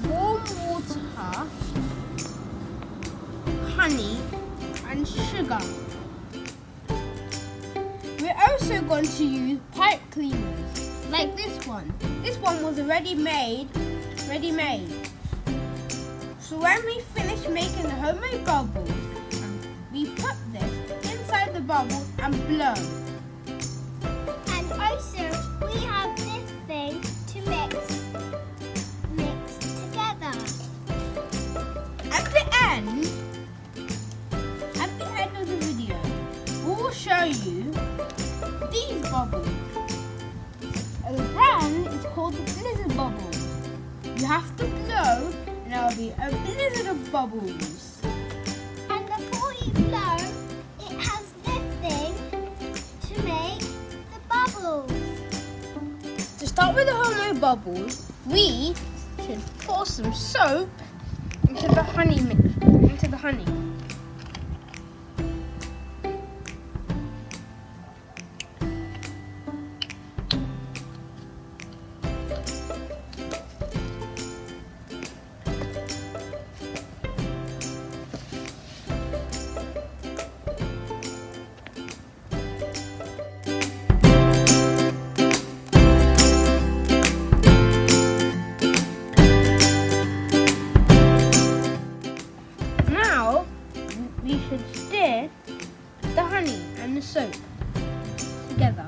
warm water, honey and sugar. We're also going to use pipe cleaners, like this one. This one was already made. So when we finish making the homemade bubbles, we put this inside the bubble and blow. And also we have this thing to mix together. At the end of the video, we will show you these bubbles. The brand is called the Blizzard Bubbles. You have to blow and there will be a blizzard of bubbles. And before you blow, it has this thing to make the bubbles. To start with the homemade bubbles, we should pour some soap into the honey Now we should stir the honey and the soap together.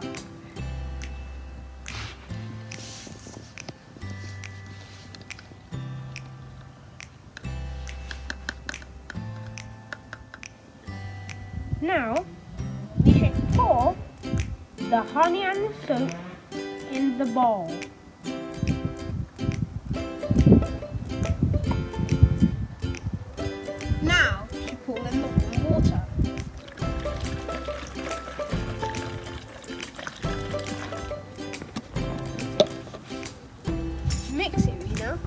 Now we should pour the honey and the soap in the bowl. Now you pour in the warm water. Mix it, Rena.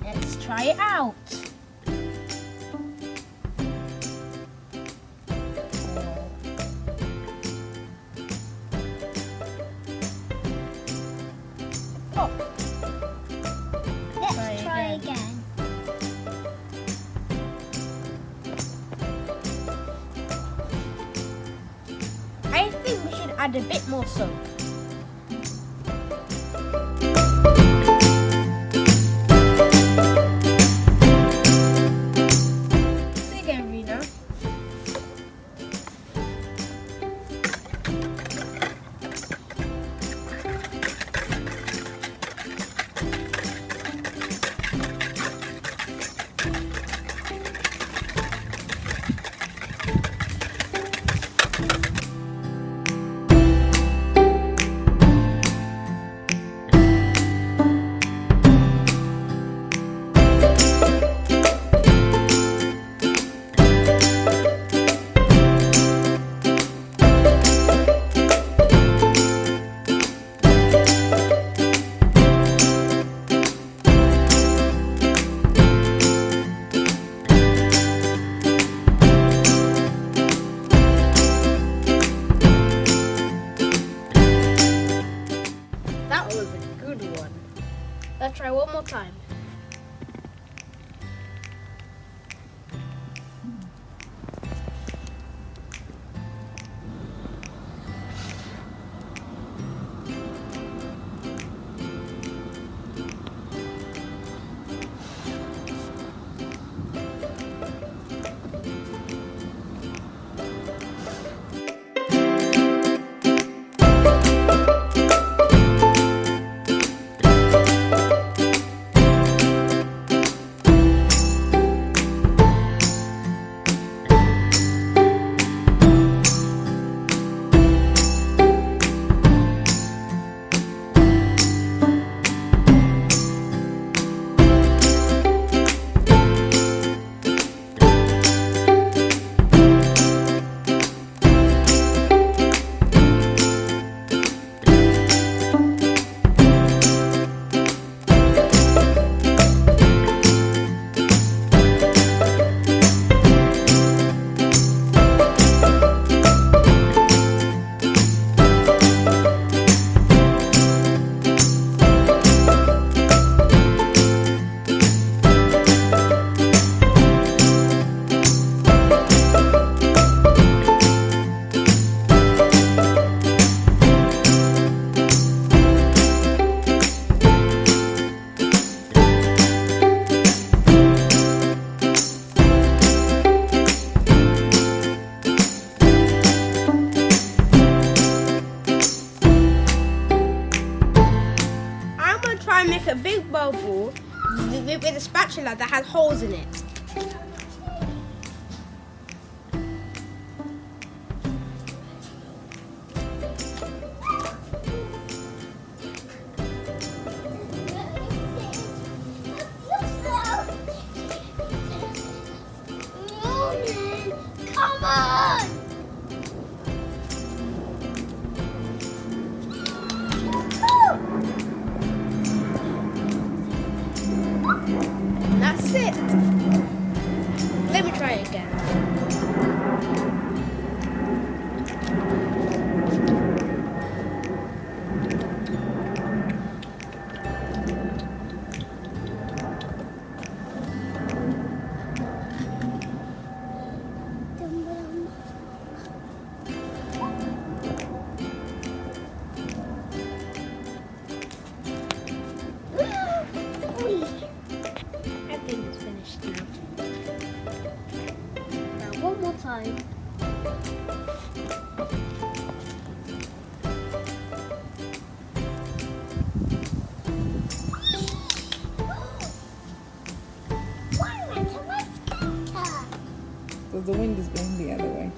Let's try it out. Oh. Let's try again. I think we should add a bit more soap. Say again, Rena. That was a good one. Let's try one more time. make a big bubble with a spatula that has holes in it. Come on! That's it. Let me try it again. I think it's finished now. Now one more time. So the wind is going the other way.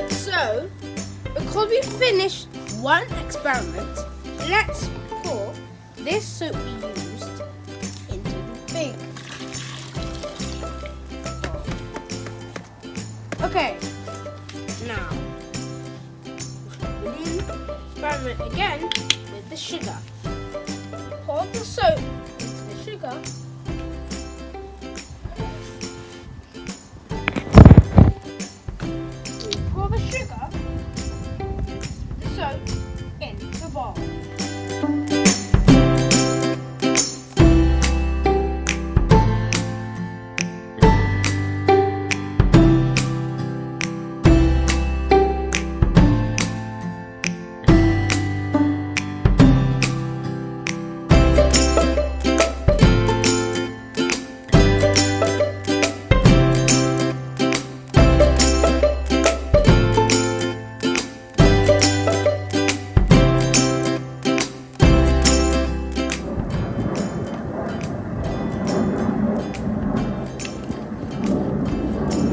So, because we finished one experiment, let's pour this soap we used into the big bowl. Okay, now we experiment again with the sugar. Pour the soap into the sugar. We pour the sugar, the soap, in the bowl.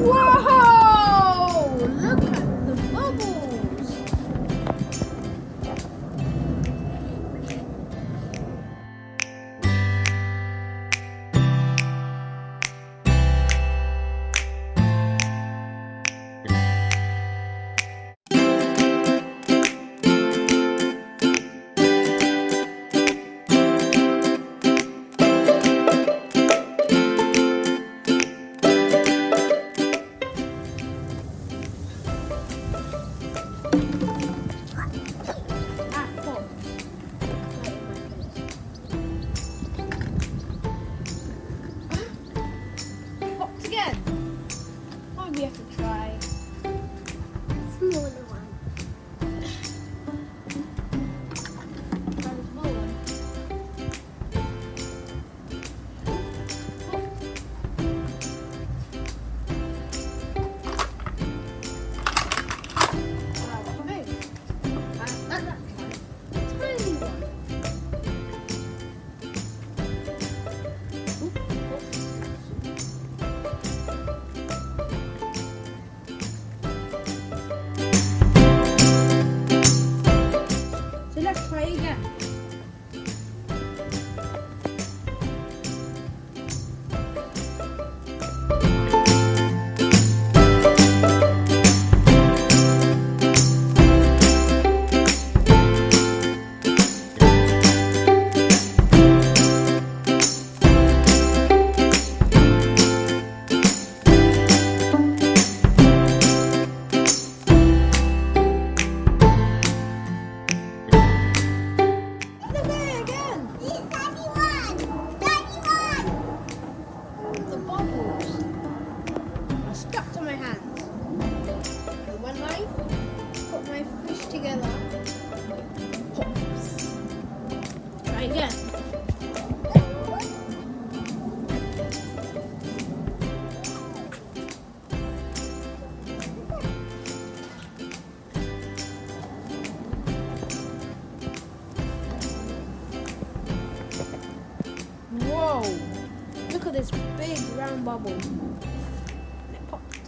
Whoa! Look at the bubbles. Popped again. Oh, we have to try. Smaller one. Try the small one. Wow, what big. Tiny one. So let's try again. The bubbles are stuck to my hands. And bubble. It popped.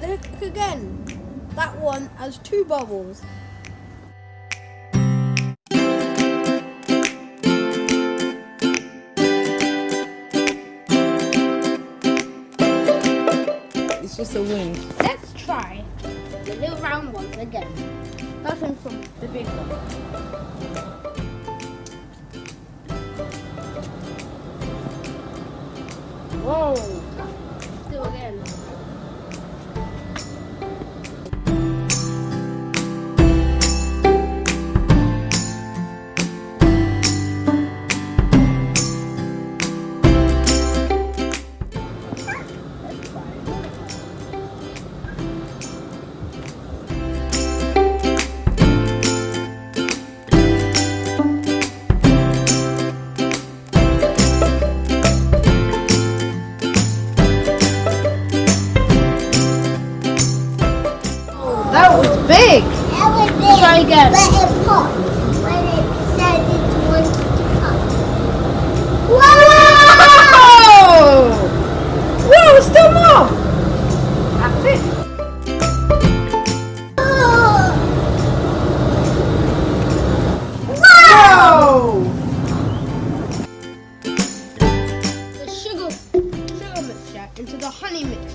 Look again. That one has 2 bubbles. It's just a wind. Let's try the little round ones again. Starting from the big one. Whoa! Do again. Let's try another one. That was big. That was big. Try again. But it popped when it said it wanted to come. Whoa! Whoa, still more. That's it. Whoa! The sugar mixture into the honey mixture.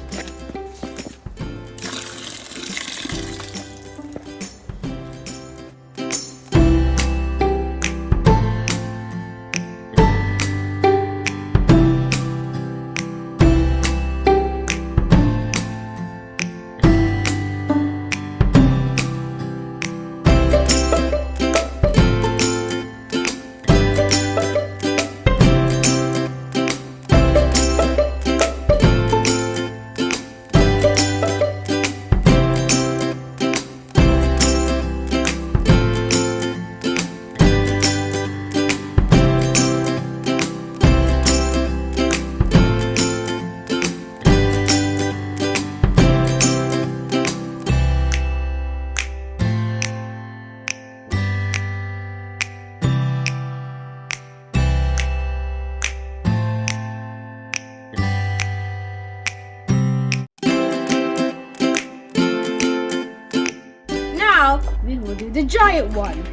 Now we will do the giant one.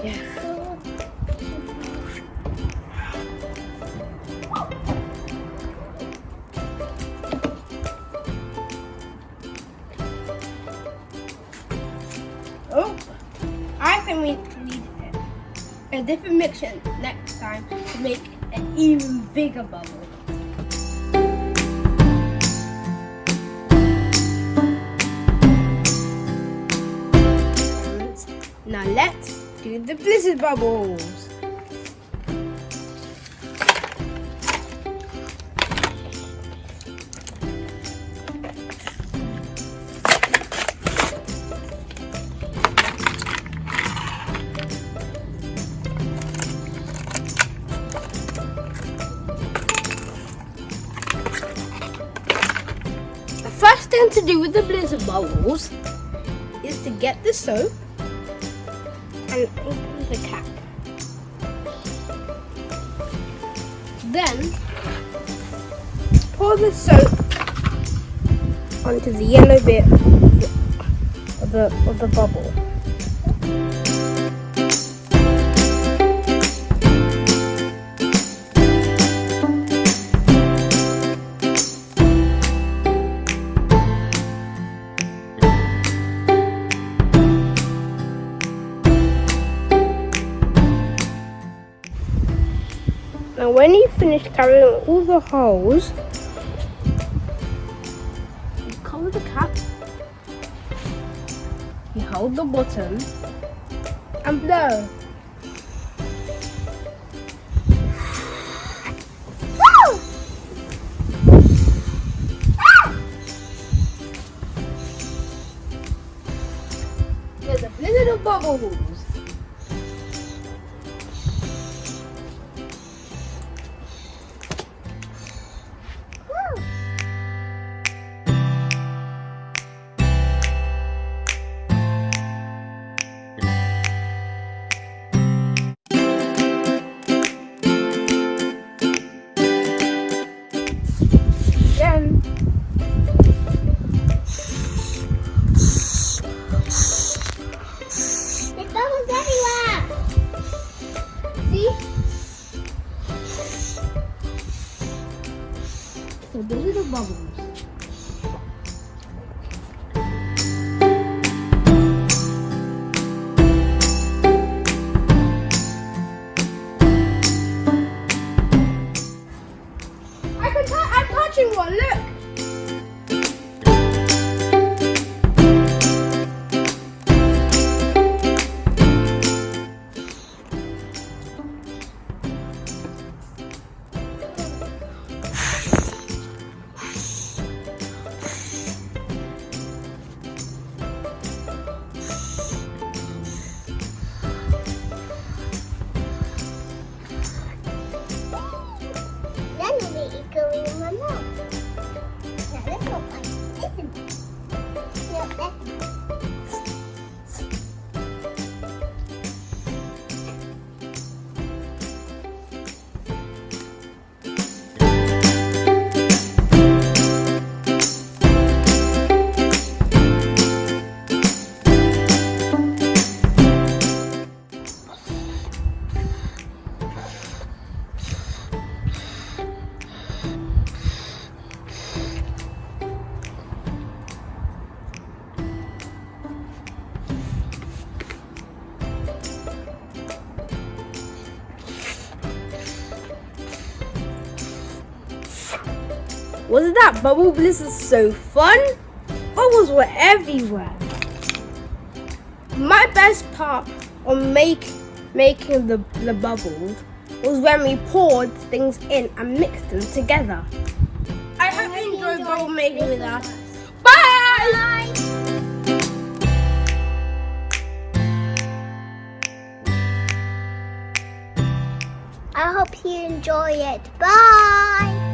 Yeah. Oh, I think we need a different mixture next time to make an even bigger bubble. Now let's do the blizzard bubbles. The first thing to do with the blizzard bubbles is to get the soap and open the cap. Then pour the soap onto the yellow bit of the bubble. Now when you finish covering all the holes, you cover the cap, you hold the bottom and blow. There's a blizzard of bubbles. So those are the bubbles. I'm touching one, look! Then you make it go in my mouth. Now this looks like this. Look, that's Wasn't that bubble blizzard so fun? Bubbles were everywhere. My best part on making the bubbles was when we poured things in and mixed them together. I hope you enjoyed bubble making with us. Bye! I hope you enjoy it. Bye!